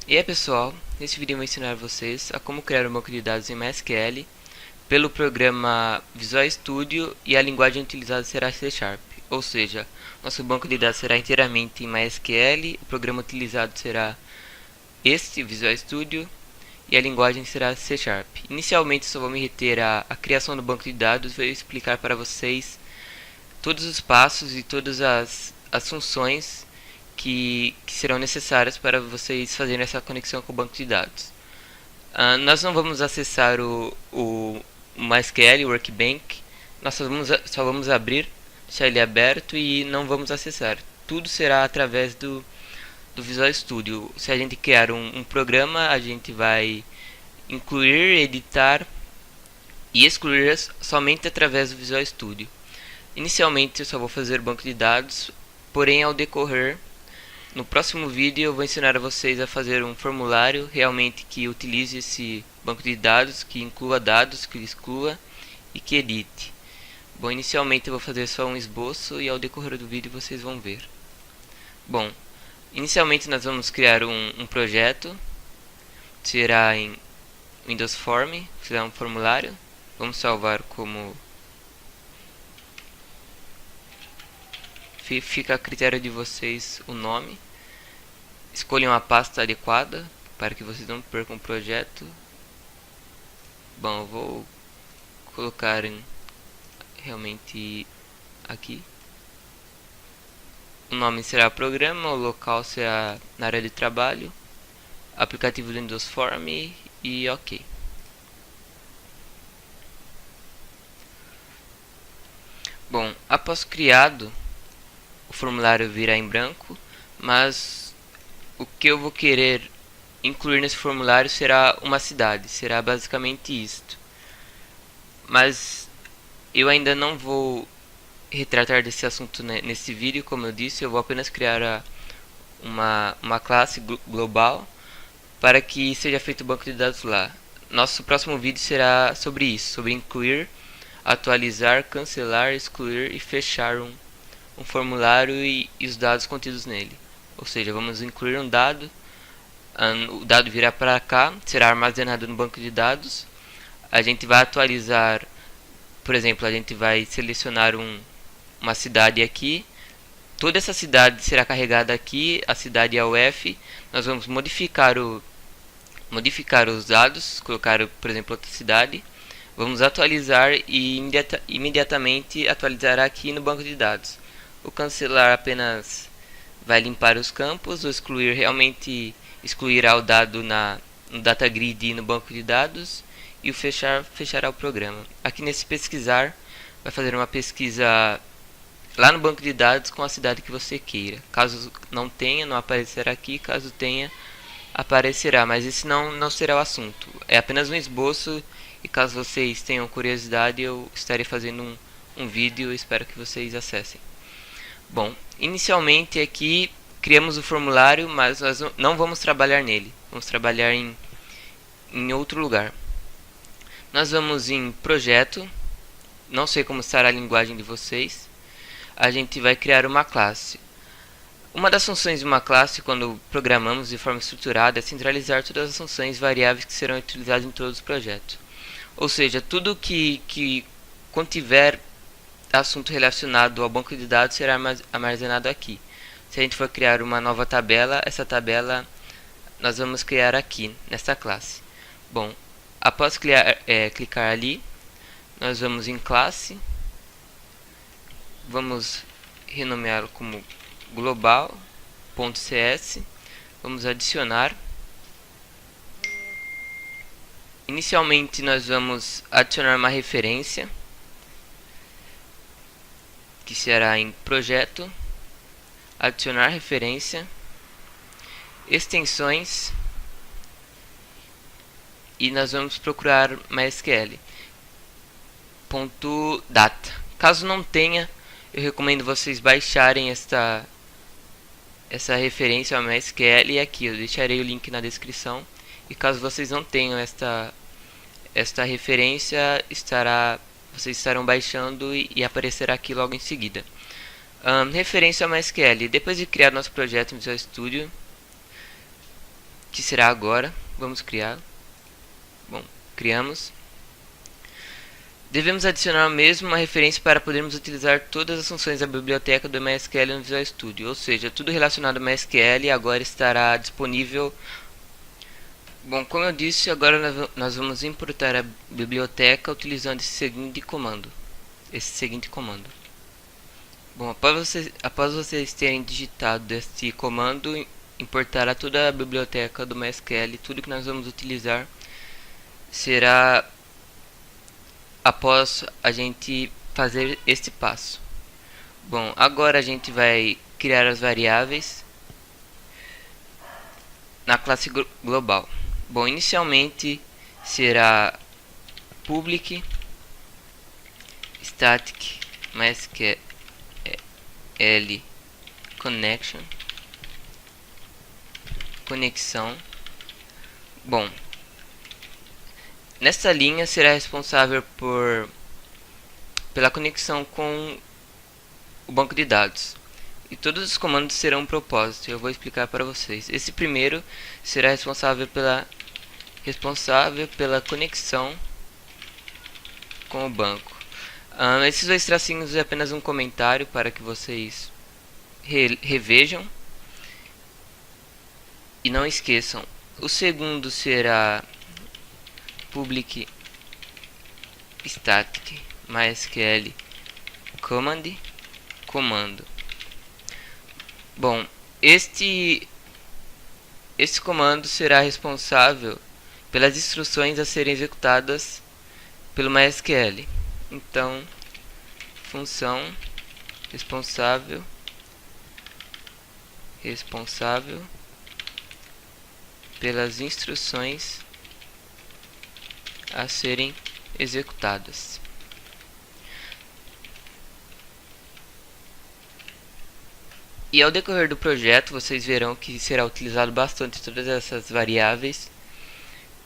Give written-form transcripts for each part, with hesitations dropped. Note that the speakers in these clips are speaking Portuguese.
E aí pessoal, nesse vídeo eu vou ensinar vocês a como criar um banco de dados em MySQL pelo programa Visual Studio e a linguagem utilizada será C Sharp. Ou seja, nosso banco de dados será inteiramente em MySQL, o programa utilizado será este Visual Studio e a linguagem será C Sharp. Inicialmente só vou me reter à criação do banco de dados e vou explicar para vocês todos os passos e todas as funções que serão necessárias para vocês fazerem essa conexão com o banco de dados. Nós não vamos acessar o MySQL, o Workbench, nós só vamos abrir, deixar ele aberto e não vamos acessar. Tudo será através do Visual Studio. Se a gente criar um programa, a gente vai incluir, editar e excluir somente através do Visual Studio. Inicialmente eu só vou fazer banco de dados, porém ao decorrer, no próximo vídeo eu vou ensinar a vocês a fazer um formulário realmente que utilize esse banco de dados, que inclua dados, que exclua e que edite. Bom, inicialmente eu vou fazer só um esboço e ao decorrer do vídeo vocês vão ver. Bom, inicialmente nós vamos criar um projeto, será em Windows Form, será um formulário, vamos salvar como... Fica a critério de vocês o nome. Escolham a pasta adequada para que vocês não percam o projeto. Bom, eu vou colocar realmente aqui. O nome será programa, o local será na área de trabalho, aplicativo do Windows Form e OK. Bom, após criado, o formulário virá em branco, mas o que eu vou querer incluir nesse formulário será uma cidade, será basicamente isto. Mas eu ainda não vou retratar desse assunto nesse vídeo, como eu disse, eu vou apenas criar uma classe global para que seja feito o banco de dados lá. Nosso próximo vídeo será sobre isso, sobre incluir, atualizar, cancelar, excluir e fechar um formulário e os dados contidos nele. Ou seja, vamos incluir um dado, o dado virá para cá, será armazenado no banco de dados. A gente vai atualizar, por exemplo, a gente vai selecionar uma cidade aqui. Toda essa cidade será carregada aqui, a cidade é o F. Nós vamos modificar os dados, colocar, por exemplo, outra cidade. Vamos atualizar e imediatamente atualizar aqui no banco de dados. O cancelar apenas vai limpar os campos, o excluir realmente excluirá o dado no data grid e no banco de dados, e o fechar fechará o programa. Aqui nesse pesquisar, vai fazer uma pesquisa lá no banco de dados com a cidade que você queira. Caso não tenha, não aparecerá aqui, caso tenha, aparecerá, mas esse não será o assunto. É apenas um esboço e caso vocês tenham curiosidade, eu estarei fazendo um vídeo, espero que vocês acessem. Bom, inicialmente aqui criamos o formulário, mas nós não vamos trabalhar nele. Vamos trabalhar em outro lugar. Nós vamos em projeto. Não sei como estará a linguagem de vocês. A gente vai criar uma classe. Uma das funções de uma classe, quando programamos de forma estruturada, é centralizar todas as funções variáveis que serão utilizadas em todos os projetos. Ou seja, tudo que contiver assunto relacionado ao banco de dados será armazenado aqui. Se a gente for criar uma nova tabela, essa tabela nós vamos criar aqui, nesta classe. Bom, após clicar ali, nós vamos em classe, vamos renomeá-lo como global.cs, vamos adicionar. Inicialmente nós vamos adicionar uma referência, que será em projeto, adicionar referência, extensões, e nós vamos procurar MySQL .data. Caso não tenha, eu recomendo vocês baixarem essa referência ao MySQL aqui, eu deixarei o link na descrição. E caso vocês não tenham esta referência, vocês estarão baixando e aparecerá aqui logo em seguida. Referência ao MySQL. Depois de criar nosso projeto em Visual Studio, que será agora. Vamos criar. Bom, criamos. Devemos adicionar mesmo uma referência para podermos utilizar todas as funções da biblioteca do MySQL no Visual Studio, ou seja, tudo relacionado ao MySQL agora estará disponível. Bom, como eu disse, agora nós vamos importar a biblioteca utilizando esse seguinte comando. Bom, após vocês terem digitado este comando, importará toda a biblioteca do MySQL. Tudo que nós vamos utilizar será após a gente fazer este passo. Bom, agora a gente vai criar as variáveis na classe global. Bom, inicialmente será public static MySQL conexão. Bom, nesta linha será responsável pela conexão com o banco de dados. E todos os comandos serão um propósito. Eu vou explicar para vocês. Esse primeiro será responsável pela conexão com o banco. Esses dois tracinhos é apenas um comentário para que vocês revejam. E não esqueçam, o segundo será public static MySQL comando. Bom, este comando será responsável pelas instruções a serem executadas pelo MySQL. Então, função responsável pelas instruções a serem executadas. E ao decorrer do projeto, vocês verão que será utilizado bastante todas essas variáveis.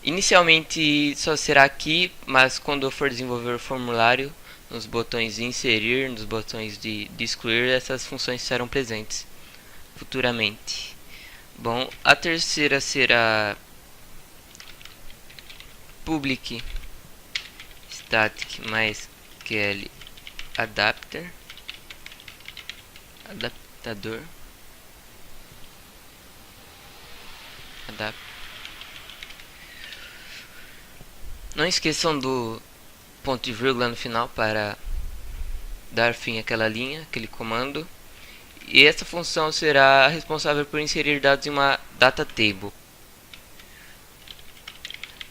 Inicialmente só será aqui, mas quando eu for desenvolver o formulário, nos botões de inserir, nos botões de excluir, essas funções serão presentes futuramente. Bom, a terceira será public static MySQL adaptador. Não esqueçam do ponto e vírgula no final para dar fim àquela linha, aquele comando. E essa função será responsável por inserir dados em uma data table.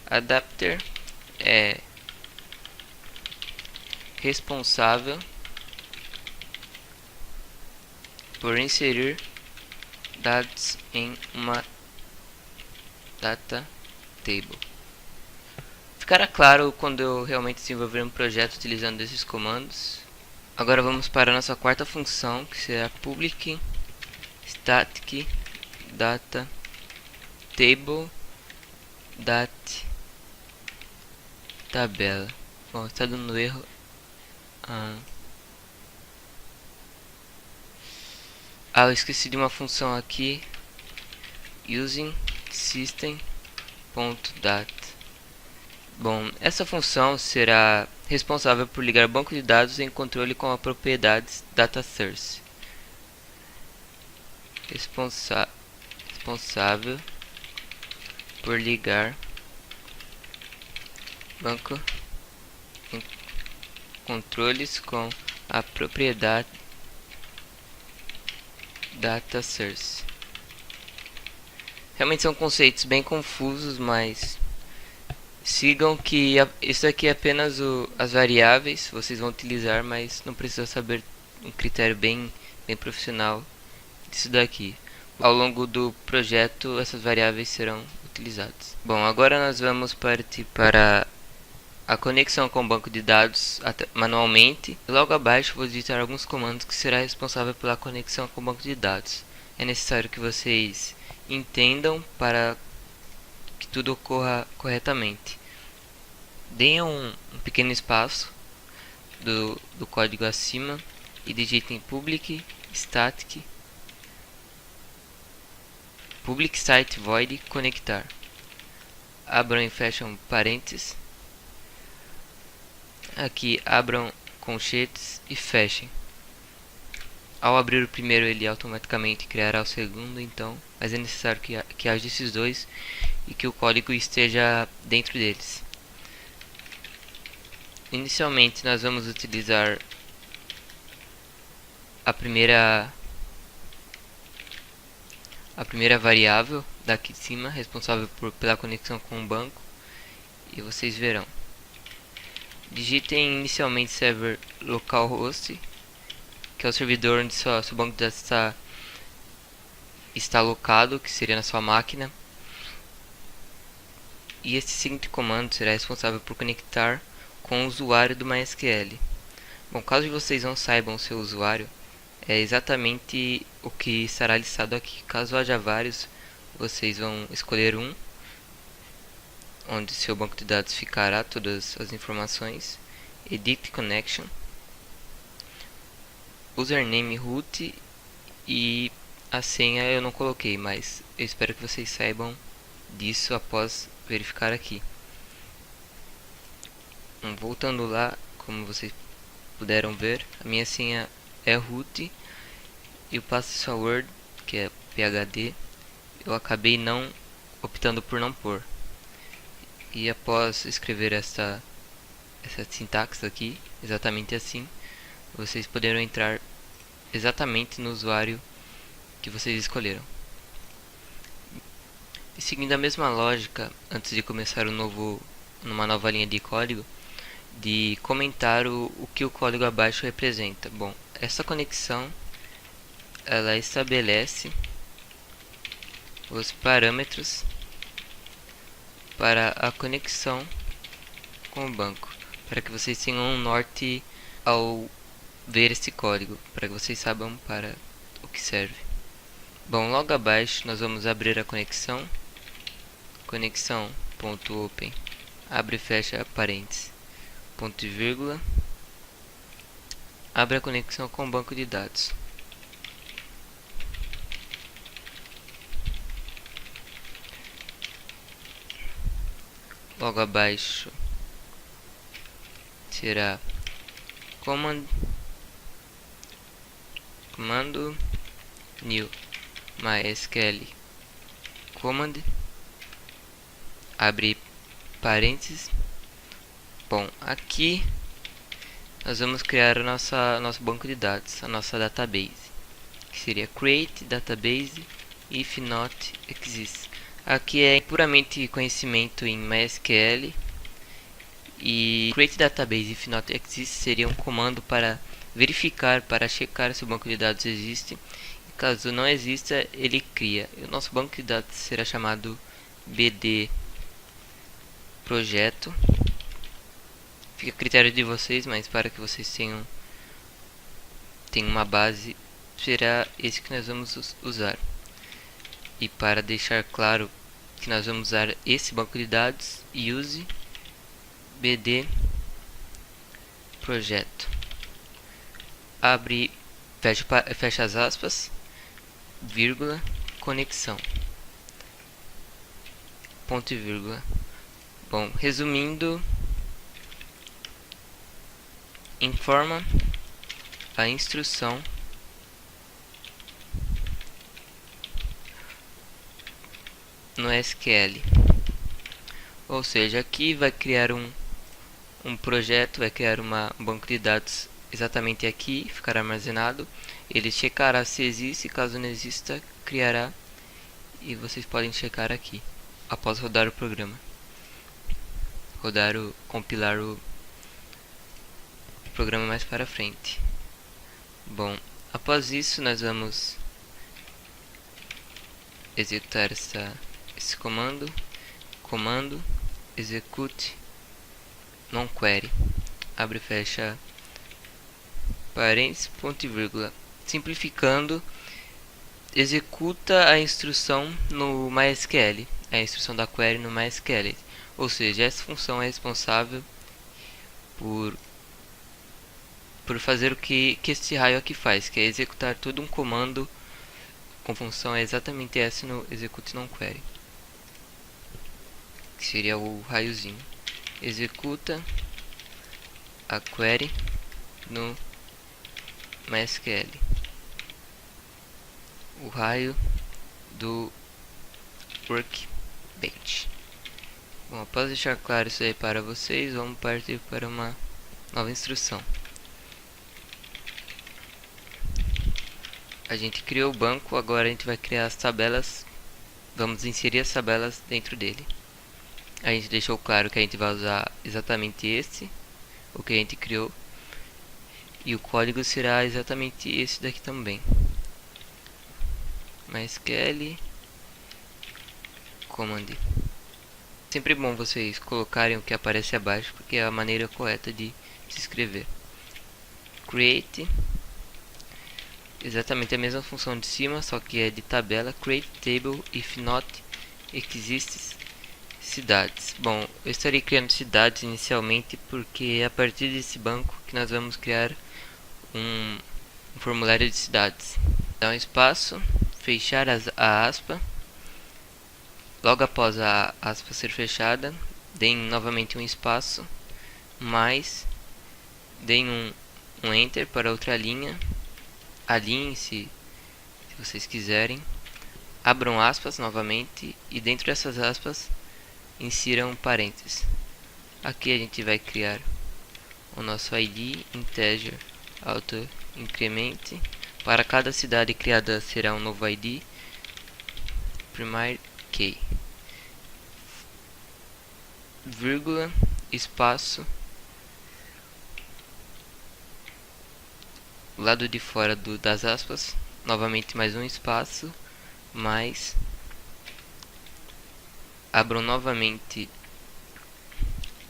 Adapter é responsável por inserir dados em uma data table. Ficará claro quando eu realmente desenvolver um projeto utilizando esses comandos. Agora vamos para a nossa quarta função, que será public static data table tabela. Bom, está dando erro. Eu esqueci de uma função aqui. Using system.data. Bom, essa função será responsável por ligar banco de dados em controle com a propriedades dataSource. Responsável por ligar banco em controles com a propriedade dataSource. Realmente são conceitos bem confusos, mas sigam que isso aqui é apenas as variáveis, vocês vão utilizar, mas não precisa saber um critério bem profissional disso daqui. Ao longo do projeto, essas variáveis serão utilizadas. Bom, agora nós vamos partir para a conexão com o banco de dados manualmente. Logo abaixo vou digitar alguns comandos que será responsável pela conexão com o banco de dados. É necessário que vocês entendam para que tudo ocorra corretamente. Deem um pequeno espaço do código acima e digitem public static public site void conectar. Abram e fecham parênteses. Aqui abram colchetes e fechem. Ao abrir o primeiro, ele automaticamente criará o segundo, então, mas é necessário que haja esses dois e que o código esteja dentro deles. Inicialmente, nós vamos utilizar a primeira variável daqui de cima, responsável pela conexão com o banco, e vocês verão. Digitem inicialmente server localhost, que é o servidor onde seu banco de dados está alocado, que seria na sua máquina. E esse seguinte comando será responsável por conectar com o usuário do MySQL. Bom, caso vocês não saibam o seu usuário, é exatamente o que estará listado aqui. Caso haja vários, vocês vão escolher um, onde seu banco de dados ficará todas as informações. Edit Connection, username root, e a senha eu não coloquei, mas eu espero que vocês saibam disso após verificar aqui. Voltando lá, como vocês puderam ver, a minha senha é root e o password, que é phd, eu acabei não optando por não pôr. E após escrever essa sintaxe aqui, exatamente assim, vocês poderão entrar exatamente no usuário que vocês escolheram. E seguindo a mesma lógica, antes de começar uma nova linha de código, de comentar o que o código abaixo representa. Bom, essa conexão ela estabelece os parâmetros para a conexão com o banco, para que vocês tenham um norte ao ver esse código, para que vocês saibam para o que serve. Bom, logo abaixo nós vamos abrir a conexão.open, abre e fecha parênteses, ponto e vírgula, abre a conexão com o banco de dados. Logo abaixo será comando new mysql command, abre parênteses. Bom, aqui nós vamos criar nosso banco de dados, a nossa database, que seria create database if not exists. Aqui é puramente conhecimento em MySQL, e create database if not exists seria um comando para verificar, para checar se o banco de dados existe. E caso não exista, ele cria. E o nosso banco de dados será chamado BD projeto. Fica a critério de vocês, mas para que vocês tenham uma base, será esse que nós vamos usar. E para deixar claro que nós vamos usar esse banco de dados, use BD projeto. Abre, fecha as aspas, vírgula, conexão, ponto e vírgula. Bom, resumindo, informa a instrução no SQL. Ou seja, aqui vai criar um projeto, vai criar um banco de dados exatamente aqui, ficará armazenado. Ele checará se existe, caso não exista, criará, e vocês podem checar aqui após rodar o programa, compilar o programa mais para frente. Bom, após isso nós vamos executar esse comando execute non-query, abre e fecha parênteses, ponto e vírgula. Simplificando, executa a instrução no MySQL, a instrução da query no MySQL. Ou seja, essa função é responsável por fazer o que este raio aqui faz, que é executar todo um comando com função é exatamente essa no execute non query, que seria o raiozinho. Executa a query no MySQL, o raio do workbench. Bom, após deixar claro isso aí para vocês, vamos partir para uma nova instrução. A gente criou o banco, agora a gente vai criar as tabelas. Vamos inserir as tabelas dentro dele. A gente deixou claro que a gente vai usar exatamente esse, o que a gente criou. E o código será exatamente esse daqui também. MySQL command. Sempre bom vocês colocarem o que aparece abaixo, porque é a maneira correta de se escrever. Create, exatamente a mesma função de cima, só que é de tabela. Create table if not exists cidades. Bom, eu estarei criando cidades inicialmente, porque é a partir desse banco que nós vamos criar um formulário de cidades. Dá um espaço, fechar a aspa. Logo após a aspa ser fechada, deem novamente um espaço, mais, deem um enter para outra linha, alinhem se vocês quiserem, abram aspas novamente e dentro dessas aspas insiram parênteses. Aqui a gente vai criar o nosso ID integer auto increment. Para cada cidade criada será um novo ID, primary key, vírgula, espaço, lado de fora das aspas, novamente mais um espaço, mais, abram novamente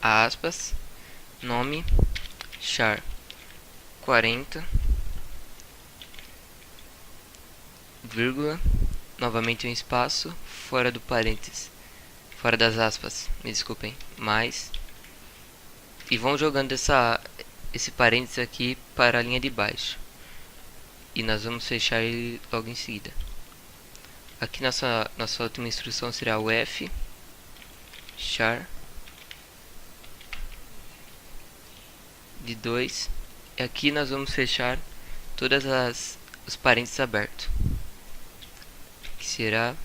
a aspas, nome, char 40, vírgula, novamente um espaço, fora do parênteses, fora das aspas, me desculpem, mais, e vão jogando esse parênteses aqui para a linha de baixo, e nós vamos fechar ele logo em seguida. Aqui nossa última instrução será o F char de 2, e aqui nós vamos fechar todas os parênteses abertos, que será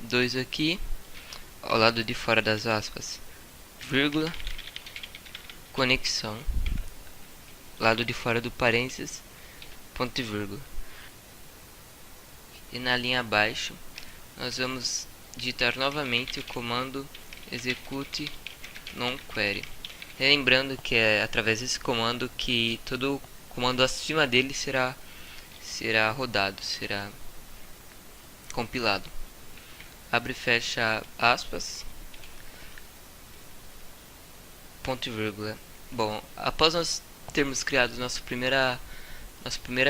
2 aqui ao lado de fora das aspas, vírgula, conexão, lado de fora do parênteses, ponto e vírgula. E na linha abaixo nós vamos digitar novamente o comando execute non query. Lembrando que é através desse comando que todo comando acima dele será rodado, será compilado. Abre e fecha aspas, ponto e vírgula. Bom, após nós termos criado nossa primeira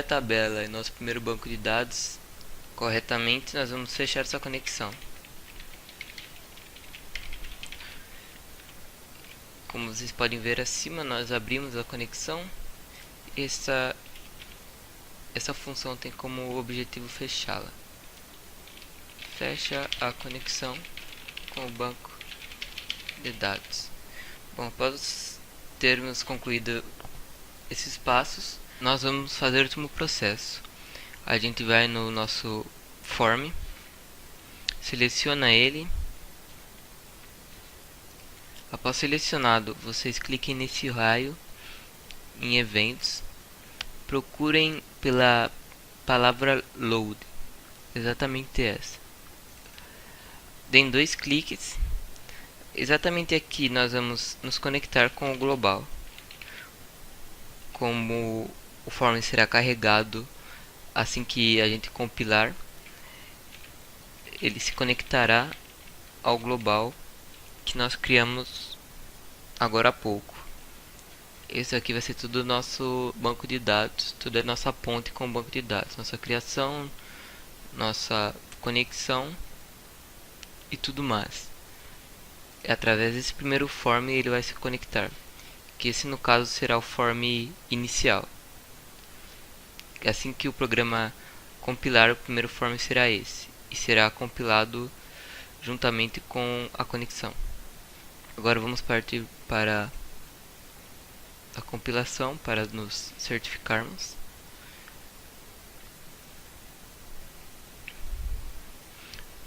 tabela e nosso primeiro banco de dados corretamente, nós vamos fechar essa conexão. Como vocês podem ver acima, nós abrimos a conexão. Essa função tem como objetivo fechá-la. Fecha a conexão com o banco de dados. Bom, após termos concluído esses passos, nós vamos fazer o último processo. A gente vai no nosso form, seleciona ele. Após selecionado, vocês cliquem nesse raio em eventos, procurem pela palavra load, exatamente essa. Deem 2 cliques. Exatamente aqui nós vamos nos conectar com o global. Como o form será carregado assim que a gente compilar, ele se conectará ao global que nós criamos agora há pouco. Esse aqui vai ser tudo nosso banco de dados, tudo é nossa ponte com o banco de dados, nossa criação, nossa conexão e tudo mais. É através desse primeiro form ele vai se conectar, que esse no caso será o form inicial. Assim que o programa compilar, o primeiro form será esse, e será compilado juntamente com a conexão. Agora vamos partir para a compilação para nos certificarmos.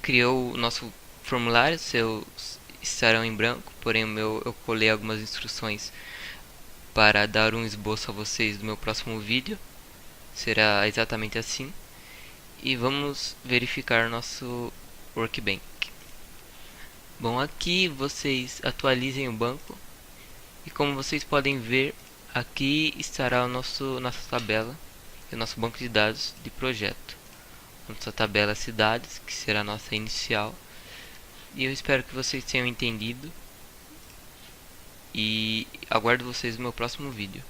Criou o nosso formulário, seus estarão em branco, porém o meu eu colei algumas instruções para dar um esboço a vocês do meu próximo vídeo. Será exatamente assim. E vamos verificar nosso workbench. Bom, aqui vocês atualizem o banco e como vocês podem ver, aqui estará o nossa tabela e o nosso banco de dados de projeto. Nossa tabela cidades, que será a nossa inicial. E eu espero que vocês tenham entendido e aguardo vocês no meu próximo vídeo.